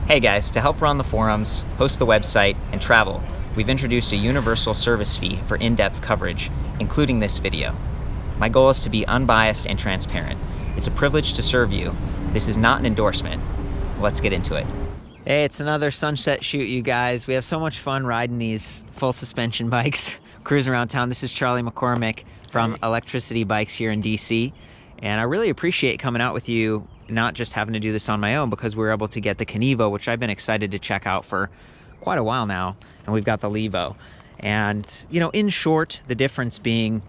Hey guys, to help run the forums, host the website, and travel, we've introduced a universal service fee for in-depth coverage, including this video. My goal is to be unbiased and transparent. It's a privilege to serve you. This is not an endorsement. Let's get into it. Hey, it's another sunset shoot, you guys. We have so much fun riding these full suspension bikes, cruising around town. This is Charlie McCormick from Electricity Bikes here in DC. And I really appreciate coming out with you, not just having to do this on my own, because we were able to get the Kenevo, which I've been excited to check out for quite a while now. And we've got the Levo. And, you know, in short, the difference being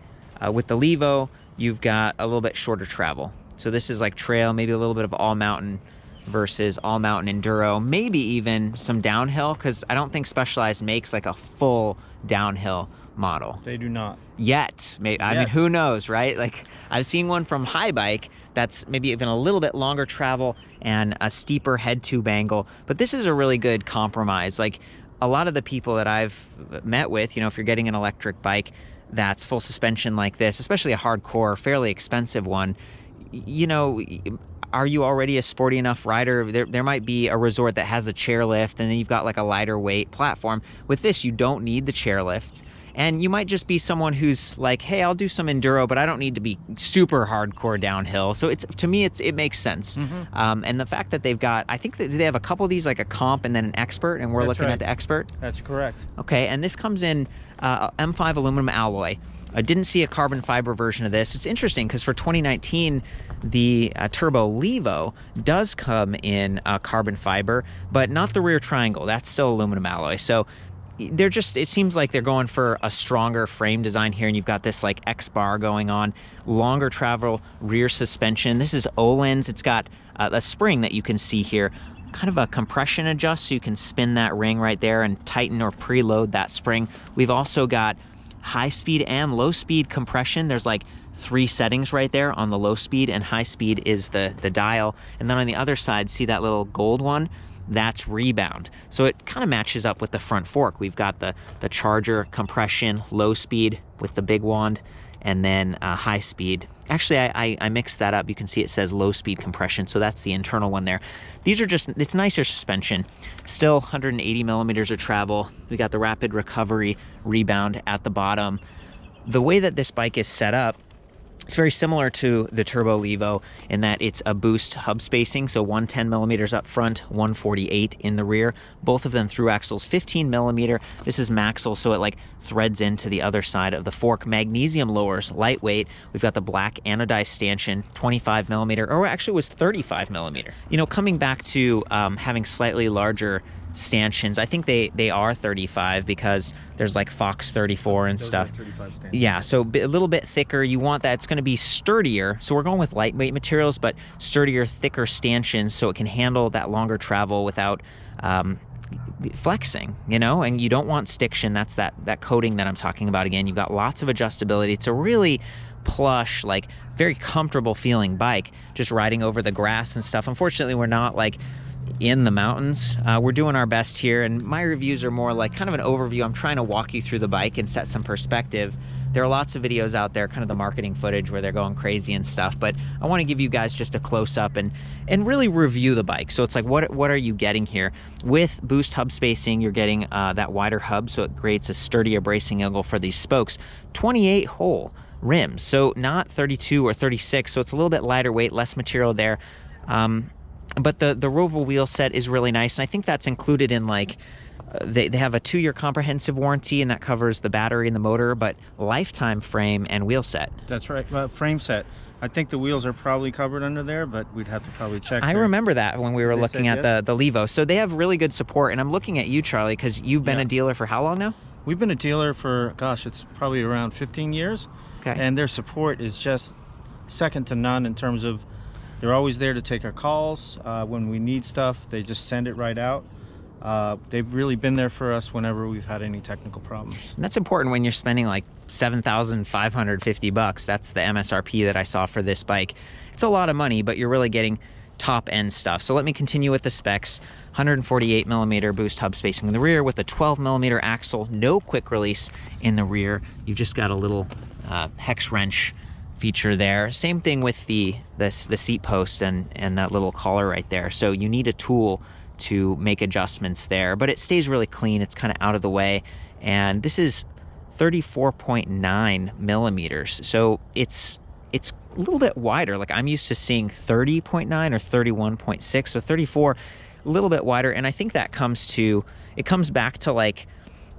with the Levo, you've got a little bit shorter travel. So this is like trail, maybe a little bit of all mountain versus all mountain enduro, maybe even some downhill, because I don't think Specialized makes like a full downhill model. They do not. Yet. Maybe, I mean, who knows, right? Like, I've seen one from High Bike that's maybe even a little bit longer travel and a steeper head tube angle, but this is a really good compromise. Like, a lot of the people that I've met with, you know, if you're getting an electric bike that's full suspension like this, especially a hardcore, fairly expensive one, you know, are you already a sporty enough rider? There might be a resort that has a chairlift, and then you've got like a lighter weight platform. With this, you don't need the chairlift. And you might just be someone who's like, hey, I'll do some enduro, but I don't need to be super hardcore downhill. So it's, to me, it makes sense. And the fact that they've got, I think that they have a couple of these, like a comp and then an expert, and we're looking at the expert. That's correct. Okay, and this comes in M5 aluminum alloy. I didn't see a carbon fiber version of this. It's interesting because for 2019, the Turbo Levo does come in carbon fiber, but not the rear triangle. That's still aluminum alloy. So they're just, it seems like they're going for a stronger frame design here, and you've got this like X bar going on, longer travel rear suspension. This is Öhlins. It's got a spring that you can see here, kind of a compression adjust, so you can spin that ring right there and tighten or preload that spring. We've also got high speed and low speed compression. There's like 3 settings right there on the low speed, and high speed is the dial. And then on the other side, see that little gold one? That's rebound. So it kind of matches up with the front fork. We've got the charger compression, low speed with the big wand, and then high speed. Actually, I mixed that up. You can see it says low speed compression, so that's the internal one there. These are just, it's nicer suspension. Still 180 millimeters of travel. We got the rapid recovery rebound at the bottom. The way that this bike is set up, it's very similar to the Turbo Levo in that it's a boost hub spacing, so 110 millimeters up front, 148 in the rear. Both of them through axles, 15 millimeter. This is Maxle, so it like threads into the other side of the fork. Magnesium lowers, lightweight. We've got the black anodized stanchion, 25 millimeter, or actually it was 35 millimeter. You know, coming back to having slightly larger stanchions, I think they are 35 because there's like Fox 34 and stuff. 35 stanchions. Yeah, so a little bit thicker. You want that. It's going to be sturdier. So we're going with lightweight materials, but sturdier, thicker stanchions so it can handle that longer travel without flexing, you know. And you don't want stiction. That's that coating that I'm talking about. Again, you've got lots of adjustability. It's a really plush, like very comfortable feeling bike, just riding over the grass and stuff. Unfortunately, we're not like in the mountains. We're doing our best here, and my reviews are more like kind of an overview. I'm trying to walk you through the bike and set some perspective. There are lots of videos out there, kind of the marketing footage where they're going crazy and stuff, but I want to give you guys just a close-up and really review the bike. So it's like, what are you getting here? With boost hub spacing, you're getting that wider hub, so it creates a sturdier bracing angle for these spokes. 28 hole rims, so not 32 or 36, so it's a little bit lighter weight, less material there. But the Roval wheel set is really nice, and I think that's included in like, they have a 2-year comprehensive warranty, and that covers the battery and the motor, but lifetime frame and wheel set. That's right, frame set. I think the wheels are probably covered under there, but we'd have to probably check. I remember that when we were looking at the Levo. So they have really good support, and I'm looking at you, Charlie, because you've been a dealer for how long now? We've been a dealer for, gosh, it's probably around 15 years. Okay. And their support is just second to none in terms of they're always there to take our calls. When we need stuff, they just send it right out. They've really been there for us whenever we've had any technical problems. And that's important when you're spending like $7,550. That's the MSRP that I saw for this bike. It's a lot of money, but you're really getting top end stuff. So let me continue with the specs. 148 millimeter boost hub spacing in the rear with a 12 millimeter axle, no quick release in the rear. You've just got a little hex wrench feature there. Same thing with the seat post and that little collar right there. So you need a tool to make adjustments there, but it stays really clean. It's kind of out of the way. And this is 34.9 millimeters. So it's a little bit wider. Like I'm used to seeing 30.9 or 31.6, so 34, a little bit wider. And I think that comes back to like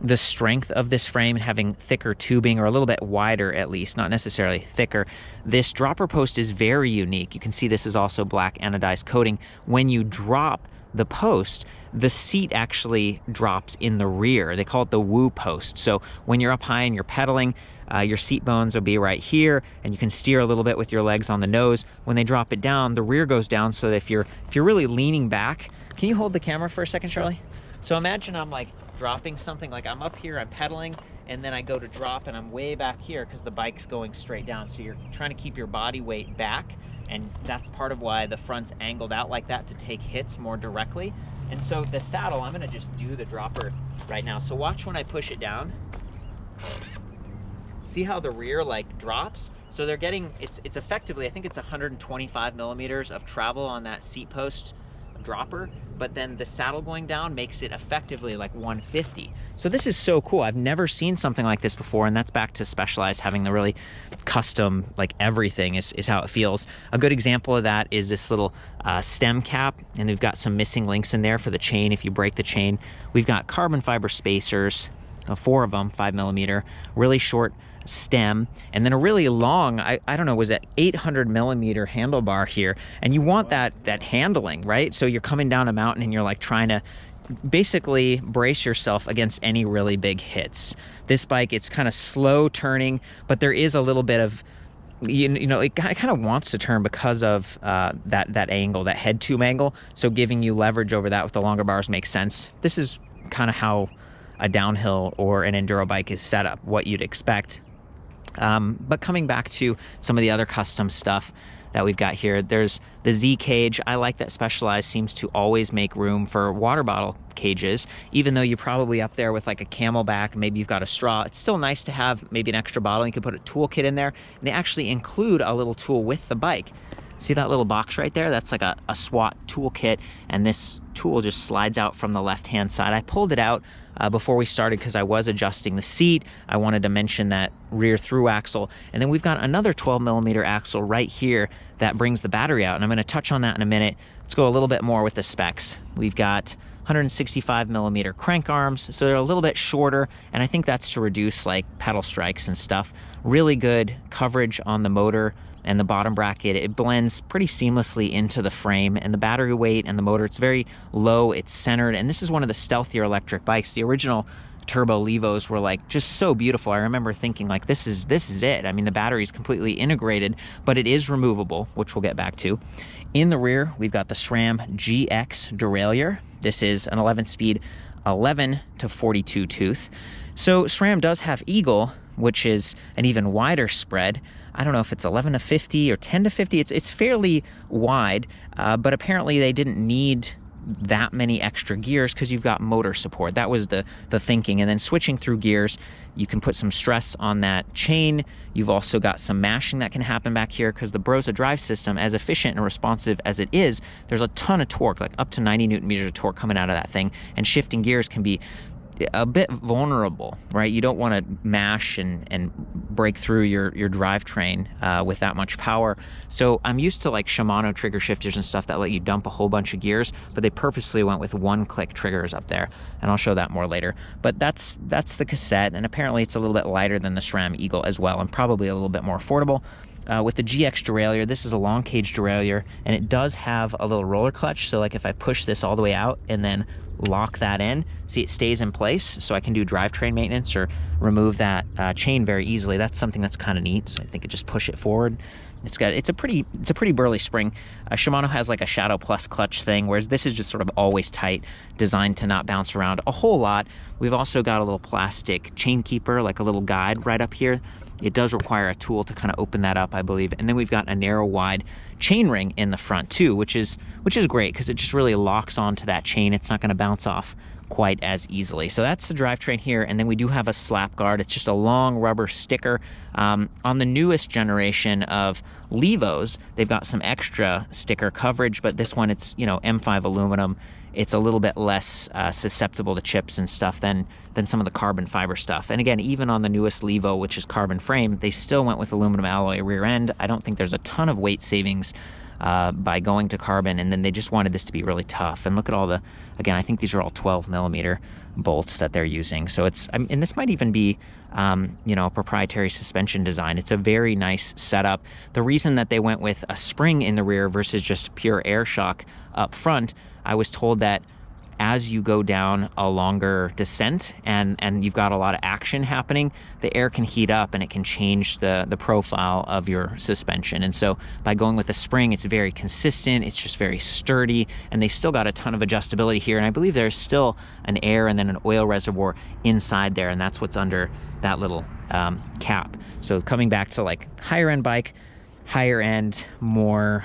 the strength of this frame and having thicker tubing, or a little bit wider at least, not necessarily thicker. This dropper post is very unique. You can see this is also black anodized coating. When you drop the post, the seat actually drops in the rear. They call it the woo post. So when you're up high and you're pedaling, your seat bones will be right here, and you can steer a little bit with your legs on the nose. When they drop it down, the rear goes down, so that if you're really leaning back. Can you hold the camera for a second, Charlie? So imagine I'm like dropping something, like I'm up here, I'm pedaling, and then I go to drop and I'm way back here because the bike's going straight down. So you're trying to keep your body weight back, and that's part of why the front's angled out like that, to take hits more directly. And so the saddle, I'm gonna just do the dropper right now. So watch when I push it down. See how the rear like drops? So they're getting, it's effectively, I think it's 125 millimeters of travel on that seat post dropper, but then the saddle going down makes it effectively like 150. So this is so cool. I've never seen something like this before, and that's back to Specialized having the really custom, like everything is how it feels. A good example of that is this little stem cap, and we've got some missing links in there for the chain if you break the chain. We've got carbon fiber spacers, 4 of them, 5 millimeter, really short stem, and then a really long, I don't know, was it 800 millimeter handlebar here. And you want that handling, right? So you're coming down a mountain and you're like trying to basically brace yourself against any really big hits. This bike, it's kind of slow turning, but there is a little bit of, you know, it kind of wants to turn because of that angle, that head tube angle. So giving you leverage over that with the longer bars makes sense. This is kind of how a downhill or an enduro bike is set up, what you'd expect. But coming back to some of the other custom stuff that we've got here, there's the Z cage. I like that Specialized seems to always make room for water bottle cages, even though you're probably up there with like a Camelback, maybe you've got a straw. It's still nice to have maybe an extra bottle. You could put a toolkit in there, and they actually include a little tool with the bike. See that little box right there? That's like a SWAT toolkit, and this tool just slides out from the left-hand side. I pulled it out before we started because I was adjusting the seat. I wanted to mention that rear through axle. And then we've got another 12 millimeter axle right here that brings the battery out, and I'm gonna touch on that in a minute. Let's go a little bit more with the specs. We've got 165 millimeter crank arms, so they're a little bit shorter, and I think that's to reduce like pedal strikes and stuff. Really good coverage on the motor and the bottom bracket. It blends pretty seamlessly into the frame, and the battery weight and the motor, it's very low, it's centered, and this is one of the stealthier electric bikes. The original turbo Levos were like just so beautiful. I remember thinking like, this is it. I mean, the battery is completely integrated, but it is removable, which we'll get back to. In the rear, we've got the Sram Gx Derailleur. This is an 11-speed 11 to 42 tooth. So SRAM does have Eagle, which is an even wider spread. I don't know if it's 11 to 50 or 10 to 50. It's fairly wide, but apparently they didn't need that many extra gears because you've got motor support. That was the thinking. And then switching through gears, you can put some stress on that chain. You've also got some mashing that can happen back here because the Brose drive system, as efficient and responsive as it is, there's a ton of torque, like up to 90 Newton meters of torque coming out of that thing, and shifting gears can be a bit vulnerable, right? You don't want to mash and break through your drivetrain with that much power. So I'm used to like Shimano trigger shifters and stuff that let you dump a whole bunch of gears, but they purposely went with one-click triggers up there, and I'll show that more later. But that's the cassette, and apparently it's a little bit lighter than the SRAM Eagle as well, and probably a little bit more affordable. With the GX Derailleur, this is a long cage derailleur, and it does have a little roller clutch. So like if I push this all the way out and then lock that in, see, it stays in place, so I can do drivetrain maintenance or remove that chain very easily. That's something that's kind of neat. So I think I just push it forward. It's a pretty burly spring. Shimano has like a Shadow Plus clutch thing, whereas this is just sort of always tight, designed to not bounce around a whole lot. We've also got a little plastic chain keeper, like a little guide right up here. It does require a tool to kind of open that up, I believe. And then we've got a narrow, wide chain ring in the front too, which is great because it just really locks onto that chain. It's not going to bounce off quite as easily. So that's the drivetrain here, and then we do have a slap guard. It's just a long rubber sticker. On the newest generation of Levos, they've got some extra sticker coverage, but this one, it's, you know, M5 aluminum. It's a little bit less susceptible to chips and stuff than some of the carbon fiber stuff. And again, even on the newest Levo, which is carbon frame, they still went with aluminum alloy rear end. I don't think there's a ton of weight savings by going to carbon, and then they just wanted this to be really tough. And look at all the, again, I think these are all 12mm bolts that they're using. So it's, and this might even be, you know, a proprietary suspension design. It's a very nice setup. The reason that they went with a spring in the rear versus just pure air shock up front, I was told that as you go down a longer descent and you've got a lot of action happening, the air can heat up and it can change the profile of your suspension. And so by going with a spring, it's very consistent, it's just very sturdy, and they've still got a ton of adjustability here. And I believe there's still an air and then an oil reservoir inside there, and that's what's under that little cap. So coming back to like higher end bike, higher end, more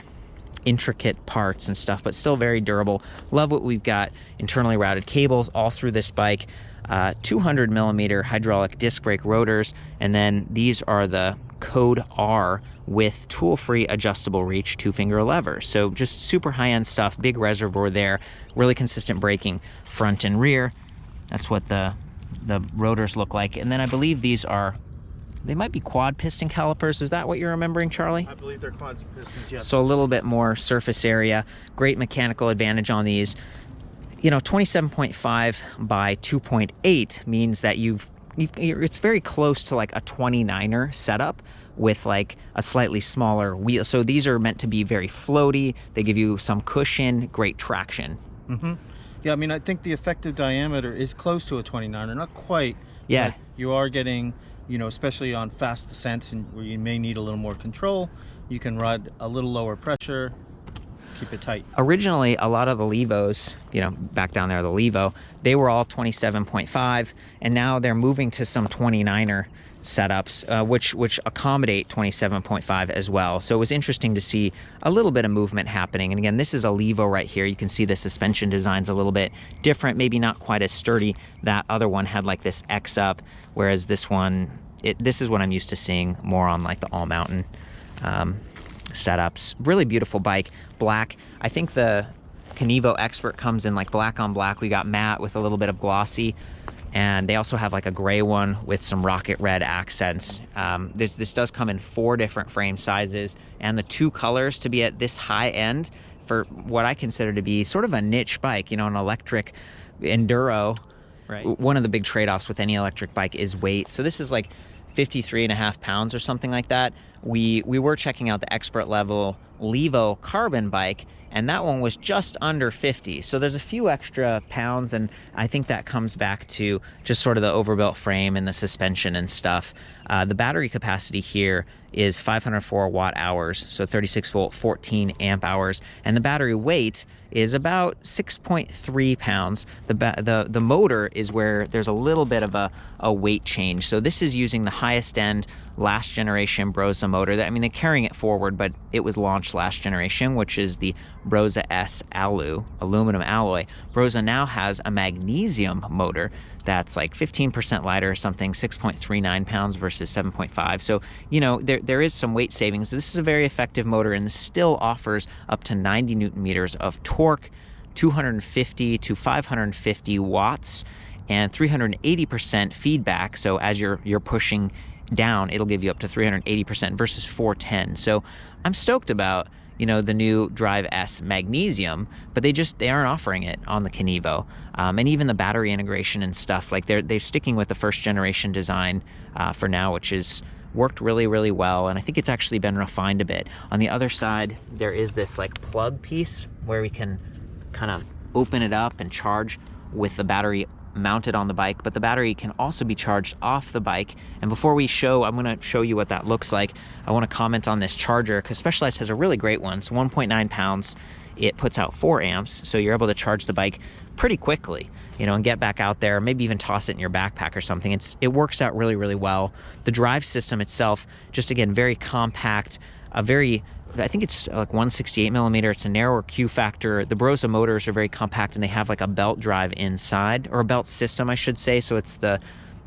intricate parts and stuff, but still very durable. Love what we've got. Internally routed cables all through this bike, 200mm hydraulic disc brake rotors, and then these are the Code R with tool-free adjustable reach 2-finger lever. So just super high-end stuff, big reservoir there, really consistent braking front and rear. That's what the rotors look like. And then I believe these are, they might be quad piston calipers. Is that what you're remembering, Charlie? I believe they're quad pistons, yes. So a little bit more surface area. Great mechanical advantage on these. You know, 27.5 by 2.8 means that it's very close to like a 29er setup with like a slightly smaller wheel. So these are meant to be very floaty. They give you some cushion, great traction. Mm-hmm. Yeah, I mean, I think the effective diameter is close to a 29er, not quite. Yeah. You are getting, you know, especially on fast descents and where you may need a little more control, you can ride a little lower pressure, keep it tight. Originally, a lot of the Levos, you know, back down there, the Levo, they were all 27.5, and now they're moving to some 29er setups, which accommodate 27.5 as well. So it was interesting to see a little bit of movement happening. And again, this is a Levo right here. You can see the suspension design's a little bit different, maybe not quite as sturdy. That other one had like this X up, whereas this one, this is what I'm used to seeing more on like the all mountain setups. Really beautiful bike, black. I think the Kenevo Expert comes in like black on black. We got matte with a little bit of glossy. And they also have like a gray one with some rocket red accents. This does come in 4 different frame sizes, and the 2 colors to be at this high end for what I consider to be sort of a niche bike, you know, an electric enduro. Right. One of the big trade-offs with any electric bike is weight. So this is like 53.5 pounds or something like that. We were checking out the expert level Levo carbon bike, and that one was just under 50. So there's a few extra pounds, and I think that comes back to just sort of the overbuilt frame and the suspension and stuff. The battery capacity here is 504 watt hours, so 36 volt, 14 amp hours, and the battery weight is about 6.3 pounds. The motor is where there's a little bit of a weight change. So this is using the highest end last generation Brose motor. I mean, they're carrying it forward, but it was launched last generation, which is the Brose S ALU, aluminum alloy. Brose now has a magnesium motor that's like 15% lighter or something, 6.39 pounds versus 7.5. So, you know, there is some weight savings. This is a very effective motor, and still offers up to 90 Newton meters of torque, 250 to 550 watts, and 380% feedback. So as you're pushing down, it'll give you up to 380% versus 410. So I'm stoked about, you know, the new Drive S Magnesium, but they aren't offering it on the Kenevo. And even the battery integration and stuff, like they're sticking with the first generation design for now, which is worked really, really well. And I think it's actually been refined a bit. On the other side, there is this like plug piece where we can kind of open it up and charge with the battery mounted on the bike, but the battery can also be charged off the bike. And before I'm going to show you what that looks like, I want to comment on this charger, because Specialized has a really great one. It's 1.9 pounds. It puts out 4 amps, so you're able to charge the bike pretty quickly, you know, and get back out there, maybe even toss it in your backpack or something. It works out really, really well. The drive system itself, just again, very compact, a very I think it's like 168 millimeter. It's a narrower Q factor. The Brose motors are very compact, and they have like a belt drive inside, or a belt system, I should say. So it's the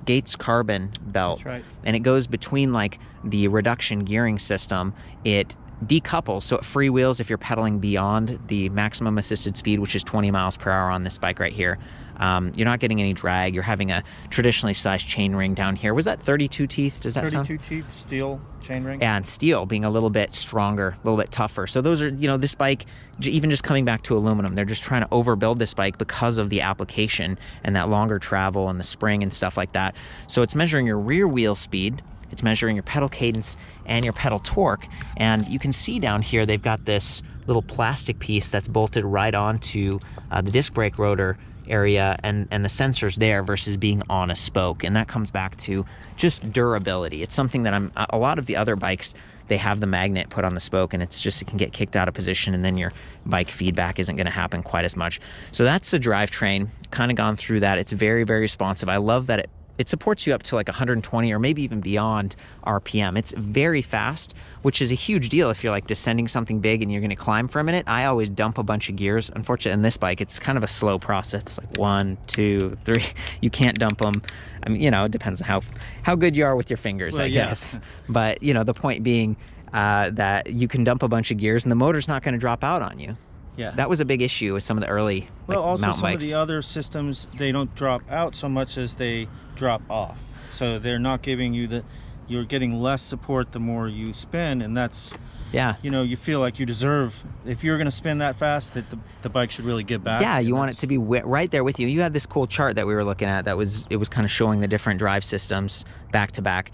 Gates carbon belt. That's right. And it goes between like the reduction gearing system. It decouples, so it freewheels if you're pedaling beyond the maximum assisted speed, which is 20 miles per hour on this bike right here. You're not getting any drag. You're having a traditionally sized chain ring down here. Was that 32 teeth? Does that 32 teeth, steel chain ring. And steel being a little bit stronger, a little bit tougher. So those are, you know, this bike, even just coming back to aluminum, they're just trying to overbuild this bike because of the application and that longer travel and the spring and stuff like that. So it's measuring your rear wheel speed, it's measuring your pedal cadence and your pedal torque. And you can see down here, they've got this little plastic piece that's bolted right onto the disc brake rotor area and the sensors there versus being on a spoke. And that comes back to just durability. It's something that a lot of the other bikes, they have the magnet put on the spoke, and it's just, it can get kicked out of position, and then your bike feedback isn't going to happen quite as much. So that's the drivetrain, kind of gone through that. It's very, very responsive. I love that it supports you up to like 120 or maybe even beyond RPM. It's very fast, which is a huge deal if you're like descending something big and you're going to climb for a minute. I always dump a bunch of gears. Unfortunately, in this bike, it's kind of a slow process. It's like 1, 2, 3. You can't dump them. I mean, you know, it depends on how good you are with your fingers, well, I guess. But, you know, the point being that you can dump a bunch of gears and the motor's not going to drop out on you. Yeah, that was a big issue with some of the early also mountain some bikes. Of the other systems, they don't drop out so much as they drop off. So they're not giving you you're getting less support the more you spin, and that's, yeah, you know, you feel like you deserve, if you're going to spin that fast, that the bike should really give back. Yeah, you want it to be right there with you. You had this cool chart that we were looking at it was kind of showing the different drive systems back to back.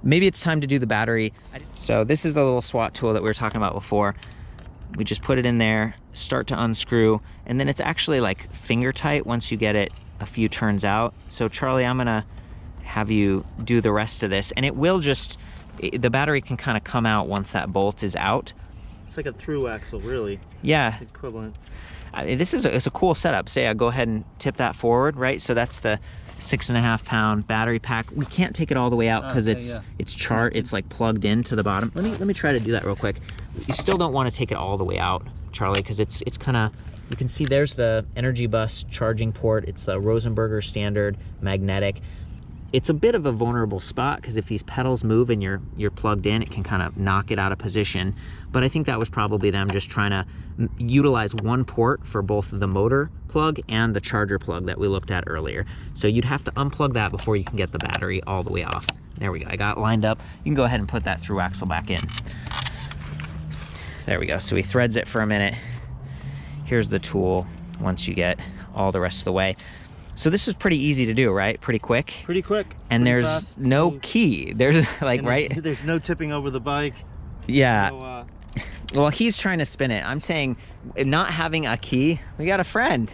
Maybe it's time to do the battery. So this is the little SWAT tool that we were talking about before. We just put it in there, start to unscrew, and then it's actually like finger tight once you get it a few turns out. So Charlie, I'm gonna have you do the rest of this, and it will just, the battery can kind of come out once that bolt is out. It's like a through axle, really. Yeah. Equivalent. This is it's a cool setup. Say I go ahead and tip that forward, right? So that's the 6.5 pound battery pack. We can't take it all the way out because it's like plugged into the bottom. Let me try to do that real quick. You still don't want to take it all the way out, Charlie, because it's kind of, you can see there's the energy bus charging port. It's the Rosenberger standard magnetic. It's a bit of a vulnerable spot because if these pedals move and you're plugged in, it can kind of knock it out of position. But I think that was probably them just trying to utilize one port for both the motor plug and the charger plug that we looked at earlier. So you'd have to unplug that before you can get the battery all the way off. There we go, I got it lined up. You can go ahead and put that through axle back in. There we go, so he threads it for a minute. Here's the tool once you get all the rest of the way. So this was pretty easy to do, right? Pretty quick? Pretty quick. And pretty there's fast. no key. There's like, right? There's no tipping over the bike. Yeah. No, well, he's trying to spin it. I'm saying not having a key, we got a friend.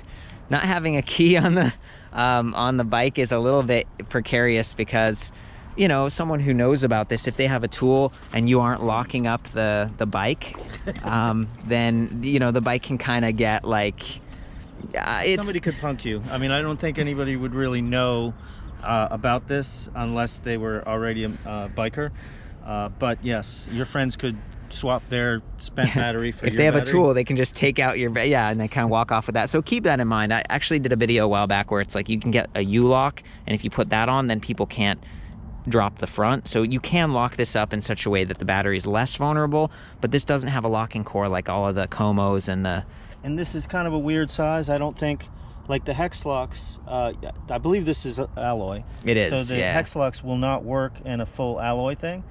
Not having a key on the bike is a little bit precarious because, you know, someone who knows about this, if they have a tool and you aren't locking up the bike, then, you know, the bike can kind of get like, somebody could punk you. I mean, I don't think anybody would really know about this unless they were already a biker. But yes, your friends could swap their spent battery for if your they have battery. a tool, they can just take out your, and they kind of walk off with that. So keep that in mind. I actually did a video a while back where it's like you can get a U-lock, and if you put that on, then people can't drop the front. So you can lock this up in such a way that the battery is less vulnerable, but this doesn't have a locking core like all of the Comos and the... And this is kind of a weird size. I don't think, like the hex locks, I believe this is alloy. It is, so the hex locks will not work in a full alloy thing.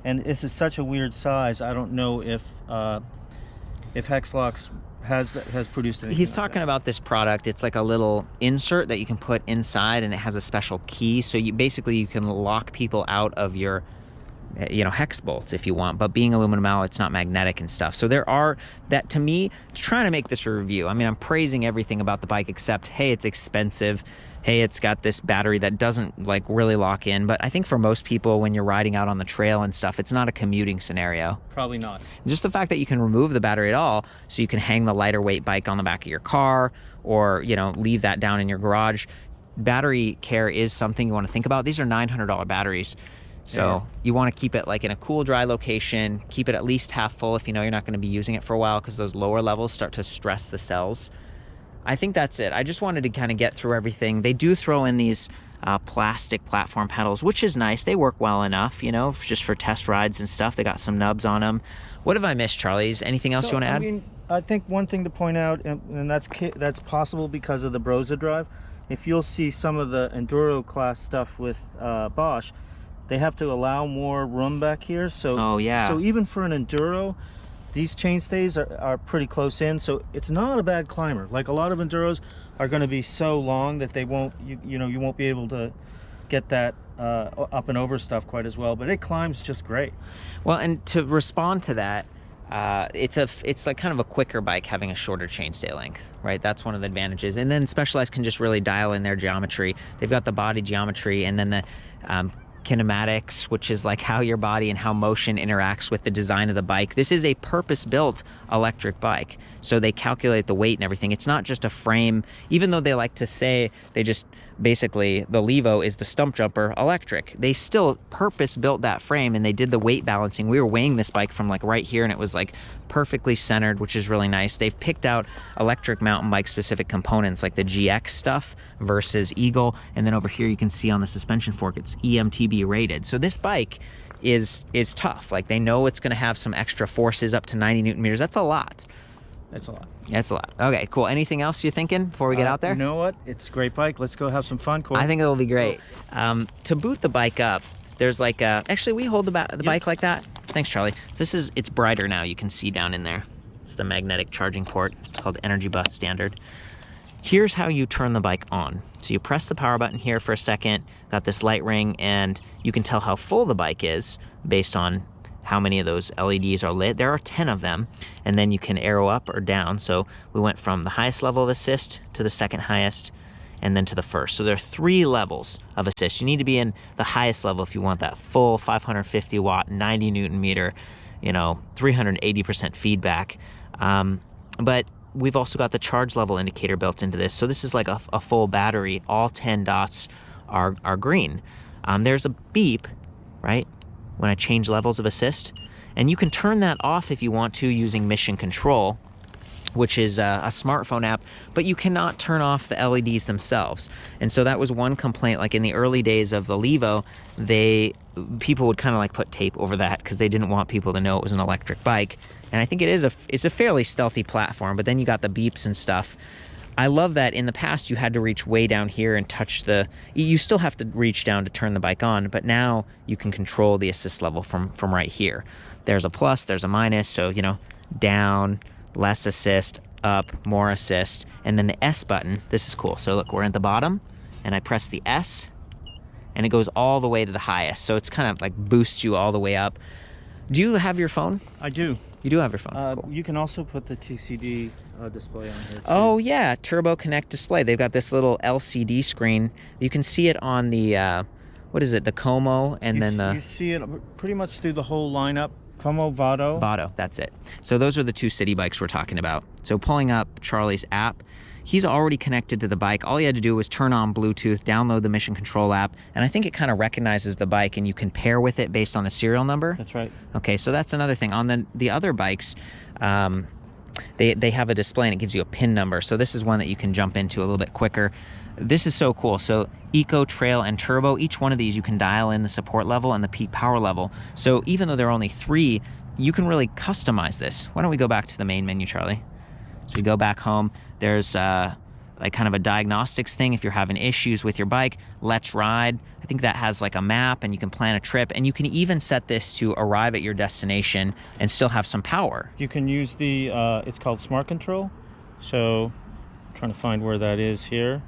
And this is such a weird size. I don't know if hex locks has produced anything. He's like talking that. about this product. It's like a little insert that you can put inside, and it has a special key. So you can lock people out of your, you know, hex bolts if you want. But being aluminum alloy, it's not magnetic and stuff. So there are that, to me, trying to make this a review. I mean, I'm praising everything about the bike except, hey, it's expensive. Hey, it's got this battery that doesn't like really lock in. But I think for most people, when you're riding out on the trail and stuff, it's not a commuting scenario. Probably not. Just the fact that you can remove the battery at all, so you can hang the lighter weight bike on the back of your car, or, you know, leave that down in your garage. Battery care is something you want to think about. These are $900 batteries. So you want to keep it like in a cool, dry location, keep it at least half full if you know you're not going to be using it for a while, because those lower levels start to stress the cells. I think that's it. I just wanted to kind of get through everything. They do throw in these plastic platform pedals, which is nice. They work well enough, you know, just for test rides and stuff. They got some nubs on them. What have I missed, Charlie? Is anything else you want to add? I mean, I think one thing to point out, and that's possible because of the Brose drive. If you'll see some of the enduro class stuff with Bosch, they have to allow more room back here. So, so even for an enduro, these chainstays are pretty close in, so it's not a bad climber. Like a lot of enduros are going to be so long that they won't, you know, you won't be able to get that up and over stuff quite as well, but it climbs just great. Well, and to respond to that, it's like kind of a quicker bike having a shorter chainstay length, right? That's one of the advantages. And then Specialized can just really dial in their geometry. They've got the body geometry, and then the kinematics, which is like how your body and how motion interacts with the design of the bike. This is a purpose-built electric bike, so they calculate the weight and everything. It's not just a frame, even though they like to say they just basically, the Levo is the stump jumper electric. They still purpose-built that frame, and they did the weight balancing. We were weighing this bike from like right here, and it was like perfectly centered, which is really nice. They've picked out electric mountain bike specific components like the GX stuff versus Eagle, and then over here you can see on the suspension fork it's EMTB rated. So this bike is tough. Like, they know it's going to have some extra forces up to 90 Newton meters. That's a lot. That's a lot. That's a lot. Okay, cool. Anything else you're thinking before we get out there? You know what? It's a great bike. Let's go have some fun, Corey. I think it'll be great. To boot the bike up, there's like a... Actually, we hold the bike like that. Thanks, Charlie. So it's brighter now. You can see down in there. It's the magnetic charging port. It's called Energy Bus Standard. Here's how you turn the bike on. So you press the power button here for a second, got this light ring, and you can tell how full the bike is based on how many of those LEDs are lit. There are 10 of them, and then you can arrow up or down. So we went from the highest level of assist to the second highest, and then to the first. So there are 3 levels of assist. You need to be in the highest level if you want that full 550 watt, 90 Newton meter, 380% feedback. But we've also got the charge level indicator built into this. So this is like a full battery. All 10 dots are green. There's a beep, right, when I change levels of assist. And you can turn that off if you want to using Mission Control, which is a smartphone app, but you cannot turn off the LEDs themselves. And so that was one complaint. Like in the early days of the Levo, people would kind of like put tape over that because they didn't want people to know it was an electric bike. And I think it's a fairly stealthy platform, but then you got the beeps and stuff. I love that in the past you had to reach way down here and touch you still have to reach down to turn the bike on, but now you can control the assist level from right here. There's a plus, there's a minus, so down, less assist, up, more assist, and then the S button. This is cool. So look, we're at the bottom, and I press the S, and it goes all the way to the highest. So it's kind of like boosts you all the way up. Do you have your phone? I do. You do have your phone. Cool. You can also put the TCD display on here too. Oh yeah, Turbo Connect display. They've got this little LCD screen. You can see it on the what is it? The Como, and you see it pretty much through the whole lineup. Como, Vado. Vado, that's it. So those are the 2 city bikes we're talking about. So pulling up Charlie's app, he's already connected to the bike. All he had to do was turn on Bluetooth, download the Mission Control app, and I think it kind of recognizes the bike, and you can pair with it based on the serial number. That's right. Okay, so that's another thing. On the other bikes, they have a display, and it gives you a PIN number. So this is one that you can jump into a little bit quicker. This is so cool. So Eco, Trail, and Turbo, each one of these you can dial in the support level and the peak power level. So even though there are only 3, you can really customize this. Why don't we go back to the main menu, Charlie? So we go back home. There's like kind of a diagnostics thing if you're having issues with your bike. Let's Ride. I think that has like a map, and you can plan a trip, and you can even set this to arrive at your destination and still have some power. You can use the it's called Smart Control. So I'm trying to find where that is here.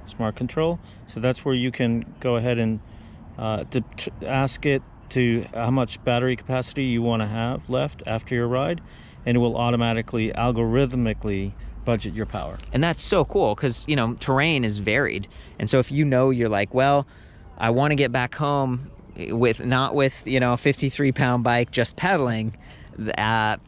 Smart Control. So that's where you can go ahead and ask it to how much battery capacity you want to have left after your ride, and it will automatically, algorithmically budget your power. And that's so cool because, terrain is varied. And so if you're like, well, I want to get back home not with a 53-pound bike just pedaling,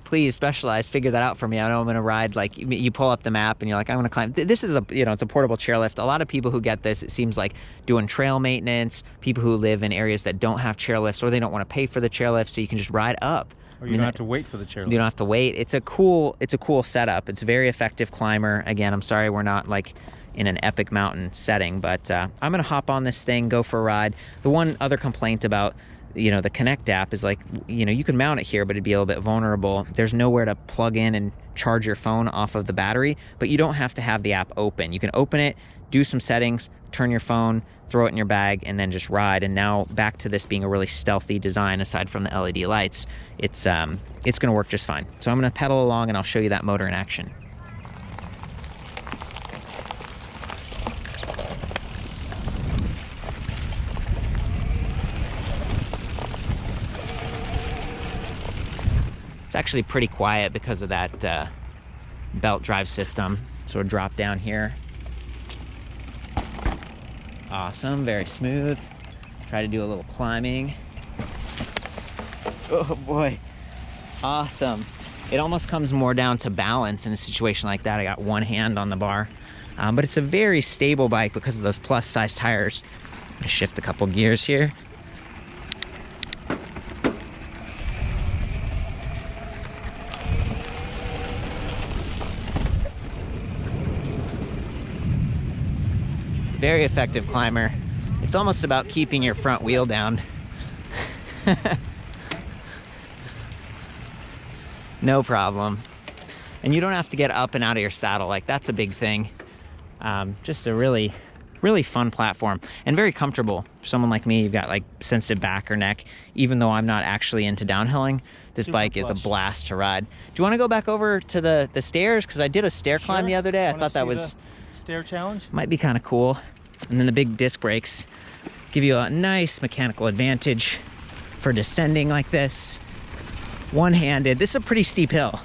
please, Specialized, figure that out for me. I know I'm gonna ride, like, you pull up the map and you're like, I'm gonna climb. This is a, you know, it's a portable chairlift. A lot of people who get this, it seems like doing trail maintenance, people who live in areas that don't have chairlifts, or they don't want to pay for the chairlift, so you can just ride up. Or you don't have to wait for the chairlift. You don't have to wait. It's a cool setup. It's a very effective climber. Again, I'm sorry we're not like in an epic mountain setting, but I'm gonna hop on this thing, go for a ride. The one other complaint about, you know, the Connect app is, like, you know, you can mount it here, but it'd be a little bit vulnerable. There's nowhere to plug in and charge your phone off of the battery, but you don't have to have the app open. You can open it, do some settings, turn your phone, throw it in your bag, and then just ride. And now back to this being a really stealthy design, aside from the LED lights, it's gonna work just fine. So I'm gonna pedal along and I'll show you that motor in action. It's actually pretty quiet because of that belt drive system. So we'll drop down here. Awesome, very smooth. Try to do a little climbing. Oh boy, awesome. It almost comes more down to balance in a situation like that. I got one hand on the bar, but it's a very stable bike because of those plus size tires. I'm gonna shift a couple gears here. Very effective climber. It's almost about keeping your front wheel down. No problem. And you don't have to get up and out of your saddle. Like, that's a big thing. Just a really fun platform and very comfortable. For someone like me, you've got like sensitive back or neck. Even though I'm not actually into downhilling, this bike is a blast to ride. Do you want to go back over to the stairs? Because I did a stair climb the other day. I thought that was stair challenge. Might be kind of cool. And then the big disc brakes give you a nice mechanical advantage for descending like this. One-handed. This is a pretty steep hill.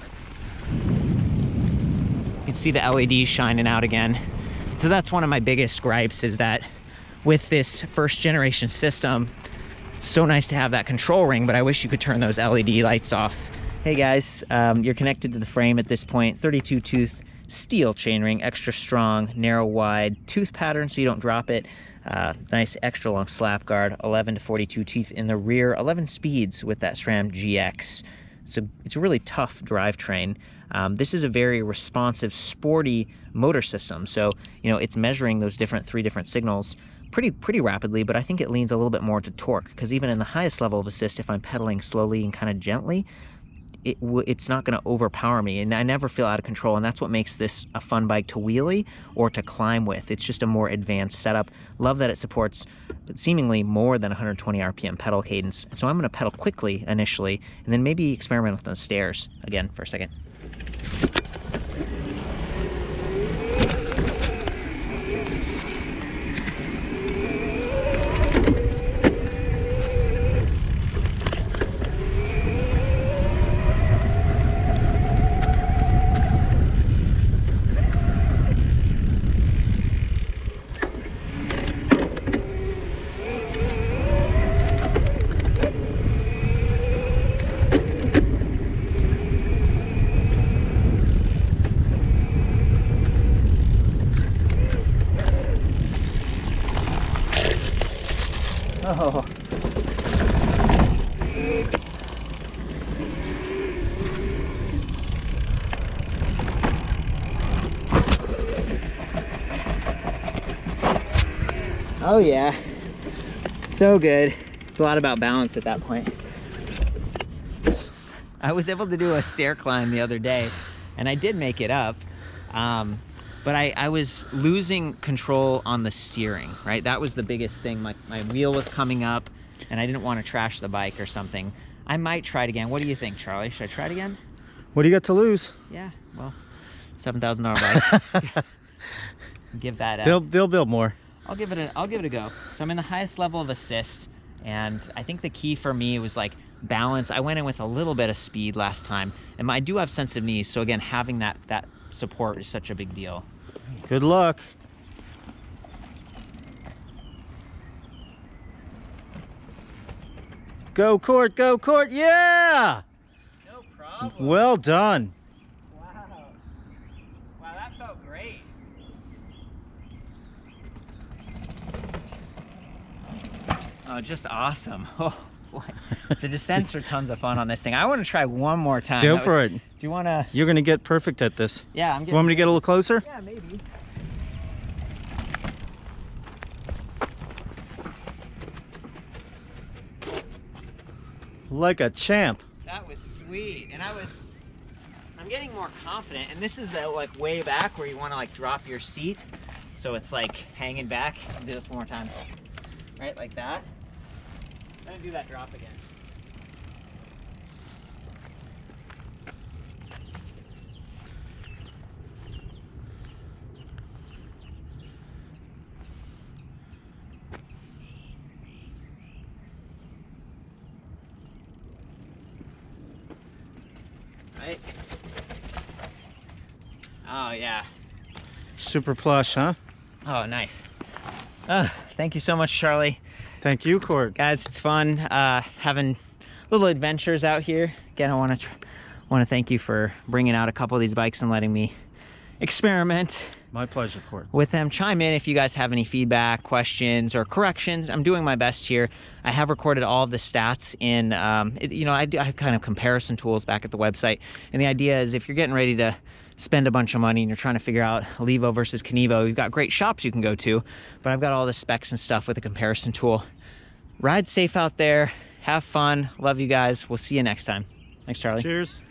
You can see the LEDs shining out again. So that's one of my biggest gripes, is that with this first generation system, it's so nice to have that control ring, but I wish you could turn those LED lights off. Hey guys, you're connected to the frame at this point. 32 tooth steel chainring, extra strong, narrow wide tooth pattern so you don't drop it. Nice extra long slap guard, 11 to 42 teeth in the rear, 11 speeds with that Sram Gx. It's a really tough drivetrain. This is a very responsive, sporty motor system. So, you know, it's measuring those three different signals pretty rapidly, but I think it leans a little bit more to torque, because even in the highest level of assist, if I'm pedaling slowly and kind of gently, it's not going to overpower me, and I never feel out of control. And that's what makes this a fun bike to wheelie or to climb with. It's just a more advanced setup. Love that it supports seemingly more than 120 RPM pedal cadence. So I'm going to pedal quickly initially, and then maybe experiment with the stairs again for a second. Oh. Oh yeah, so good. It's a lot about balance at that point. I was able to do a stair climb the other day, and I did make it up, but I was losing control on the steering, right? That was the biggest thing. My wheel was coming up, and I didn't want to trash the bike or something. I might try it again. What do you think, Charlie? Should I try it again? What do you got to lose? Yeah, well, $7,000 bike. Give that up. They'll build more. I'll give it a go. So I'm in the highest level of assist, and I think the key for me was like balance. I went in with a little bit of speed last time, and I do have sensitive knees, so again, having that support is such a big deal. Good luck. Go Court, yeah! No problem. Well done. Wow. Wow, that felt great. Oh, just awesome. Oh, boy. The descents are tons of fun on this thing. I want to try one more time. Go for it. Do you want to? You're going to get perfect at this. Yeah, I'm getting. You want me to get a little closer? Yeah, maybe. Like a champ. That was sweet. And I'm getting more confident. And this is the like way back where you want to like drop your seat. So it's like hanging back. I'll do this one more time. Right, like that. I'm gonna do that drop again. Right? Oh yeah. Super plush, huh? Oh, nice. Thank you so much, Charlie. Thank you, Court. Guys, it's fun having little adventures out here. Again, I want to thank you for bringing out a couple of these bikes and letting me experiment. My pleasure, Court. With them. Chime in if you guys have any feedback, questions, or corrections. I'm doing my best here. I have recorded all of the stats in, you know, I have kind of comparison tools back at the website. And the idea is if you're getting ready to spend a bunch of money and you're trying to figure out Levo versus Kenevo, you've got great shops you can go to, but I've got all the specs and stuff with a comparison tool. Ride safe out there. Have fun. Love you guys. We'll see you next time. Thanks, Charlie. Cheers.